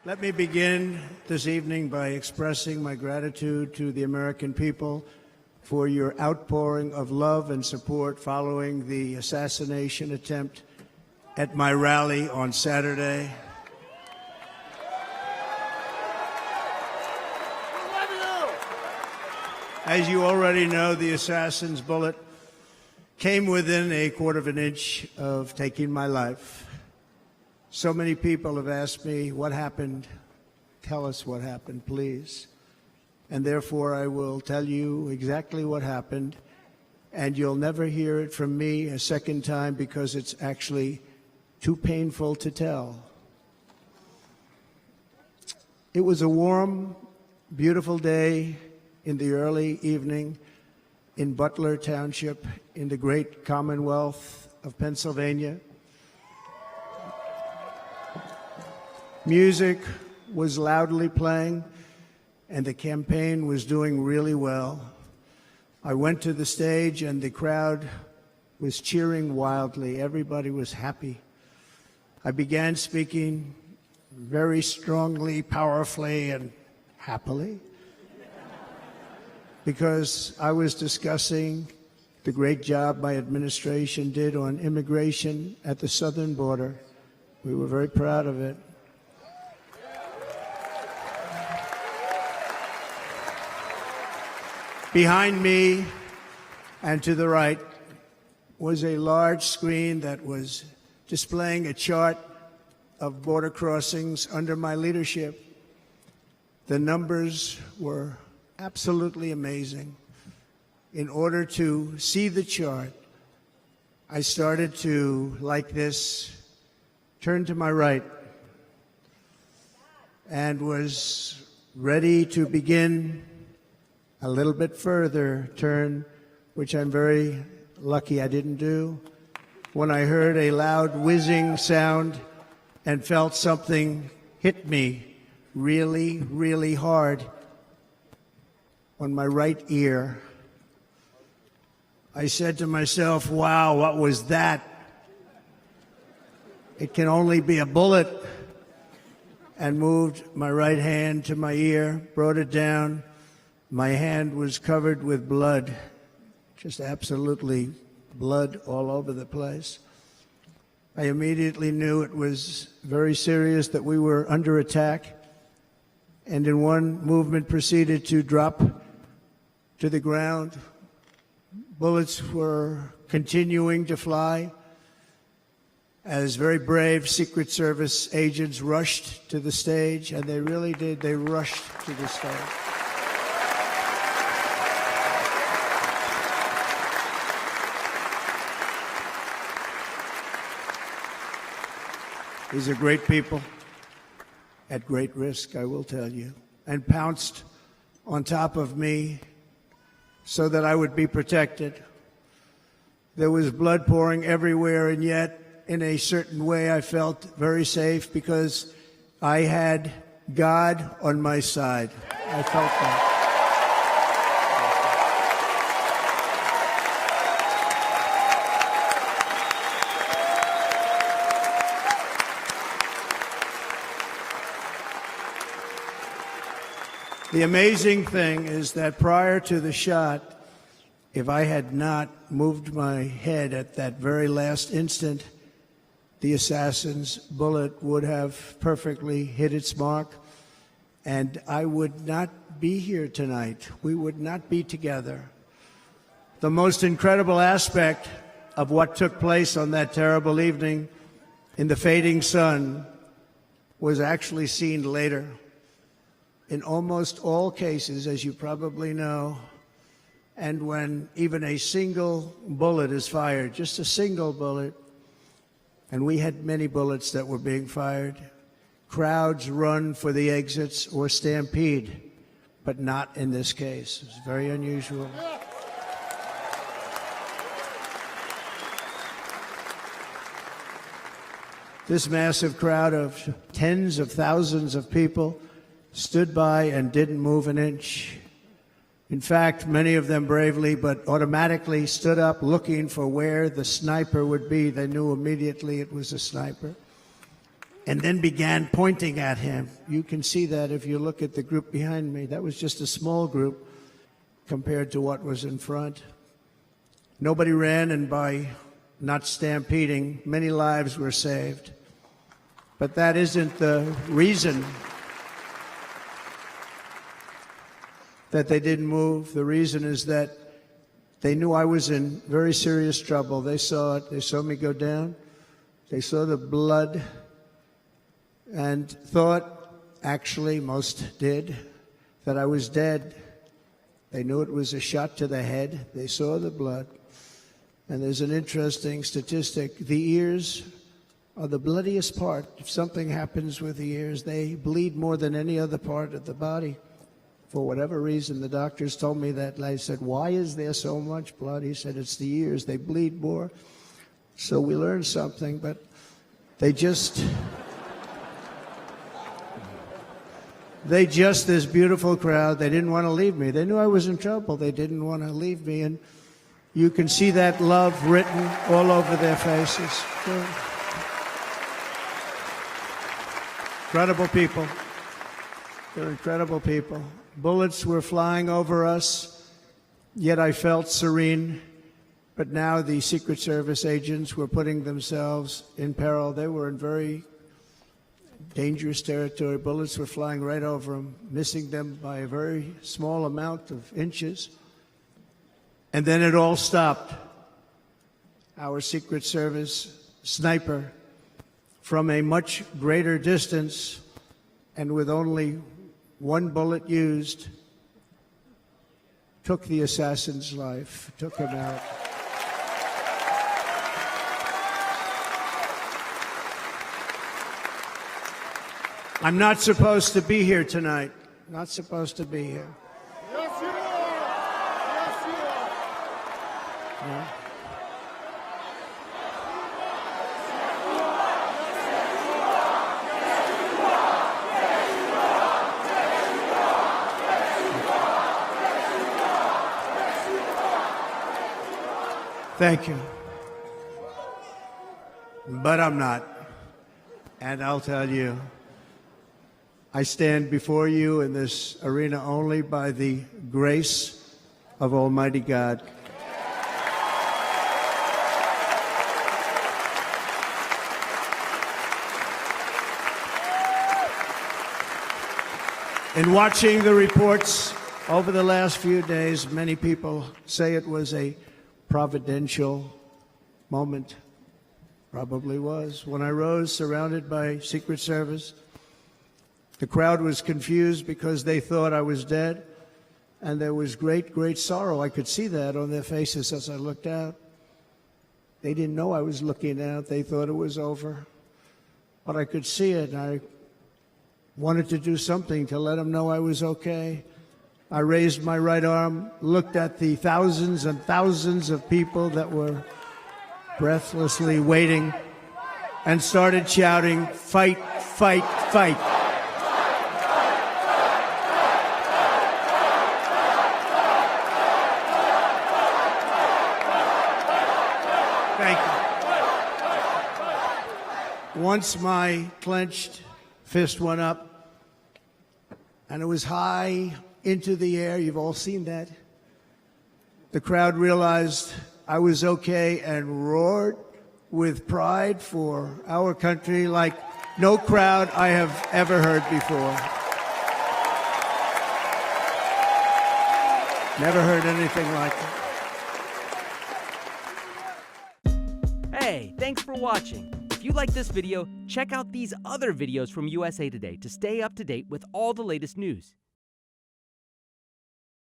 Let me begin this evening by expressing my gratitude to the American people for your outpouring of love and support following the assassination attempt at my rally on Saturday. As you already know, the assassin's bullet came within a quarter of an inch of taking my life. So many people have asked me, what happened? Tell us what happened, please. And therefore, I will tell you exactly what happened, and you'll never hear it from me a second time because it's actually too painful to tell. It was a warm, beautiful day in the early evening in Butler Township in the great Commonwealth of Pennsylvania. Music was loudly playing, and the campaign was doing really well. I went to the stage, and the crowd was cheering wildly. Everybody was happy. I began speaking very strongly, powerfully, and happily because I was discussing the great job my administration did on immigration at the southern border. We were very proud of it. Behind me and to the right was a large screen that was displaying a chart of border crossings under my leadership. The numbers were absolutely amazing. In order to see the chart, I started to, like this, turn to my right and was ready to begin a little bit further turn, which I'm very lucky I didn't do, when I heard a loud whizzing sound and felt something hit me really, really hard on my right ear. I said to myself, wow, what was that? It can only be a bullet. And moved my right hand to my ear, brought it down. My hand was covered with blood, just absolutely blood all over the place. I immediately knew it was very serious, that we were under attack, and in one movement proceeded to drop to the ground. Bullets were continuing to fly as very brave Secret Service agents rushed to the stage, and they really did. They rushed to the stage. These are great people at great risk, I will tell you, and pounced on top of me so that I would be protected. There was blood pouring everywhere, and yet, in a certain way, I felt very safe because I had God on my side. I felt that. The amazing thing is that prior to the shot, if I had not moved my head at that very last instant, the assassin's bullet would have perfectly hit its mark, and I would not be here tonight. We would not be together. The most incredible aspect of what took place on that terrible evening in the fading sun was actually seen later. In almost all cases, as you probably know, and when even a single bullet is fired, just a single bullet, and we had many bullets that were being fired, crowds run for the exits or stampede, but not in this case. It's very unusual. This massive crowd of tens of thousands of people stood by and didn't move an inch. In fact, many of them bravely but automatically stood up looking for where the sniper would be. They knew immediately it was a sniper. and then began pointing at him. You can see that if you look at the group behind me. That was just a small group compared to what was in front. Nobody ran, and by not stampeding, many lives were saved. But that isn't the reason that they didn't move. The reason is that they knew I was in very serious trouble. They saw it. They saw me go down. They saw the blood and thought, actually most did, that I was dead. They knew it was a shot to the head. They saw the blood. And there's an interesting statistic. The ears are the bloodiest part. If something happens with the ears, they bleed more than any other part of the body. For whatever reason, the doctors told me that. And I said, why is there so much blood? He said, it's the ears. They bleed more. So we learned something, but they just, this beautiful crowd, they didn't want to leave me. They knew I was in trouble. They didn't want to leave me. And you can see that love written all over their faces. Incredible people. They're incredible people. Bullets were flying over us, yet I felt serene. But now the Secret Service agents were putting themselves in peril. They were in very dangerous territory. Bullets were flying right over them, missing them by a very small amount of inches. And then it all stopped. Our Secret Service sniper, from a much greater distance and with only one bullet used, took the assassin's life, took him out. I'm not supposed to be here tonight. Not supposed to be here. Yes, you are. Yes, you are. Yeah. Thank you. But I'm not. And I'll tell you, I stand before you in this arena only by the grace of Almighty God. In watching the reports over the last few days, many people say it was a providential moment. Probably was. When I rose, surrounded by Secret Service, the crowd was confused because they thought I was dead, and there was great, great sorrow. I could see that on their faces as I looked out. They didn't know I was looking out. They thought it was over. But I could see it, and I wanted to do something to let them know I was okay. I raised my right arm, looked at the thousands and thousands of people that were breathlessly waiting, and started shouting, "Fight, fight, fight." Thank you. Once my clenched fist went up, and it was high into the air. You've all seen that. The crowd realized I was okay and roared with pride for our country like no crowd I have ever heard before. Never heard anything like it. Hey, thanks for watching. If you like this video, check out these other videos from USA Today to stay up to date with all the latest news.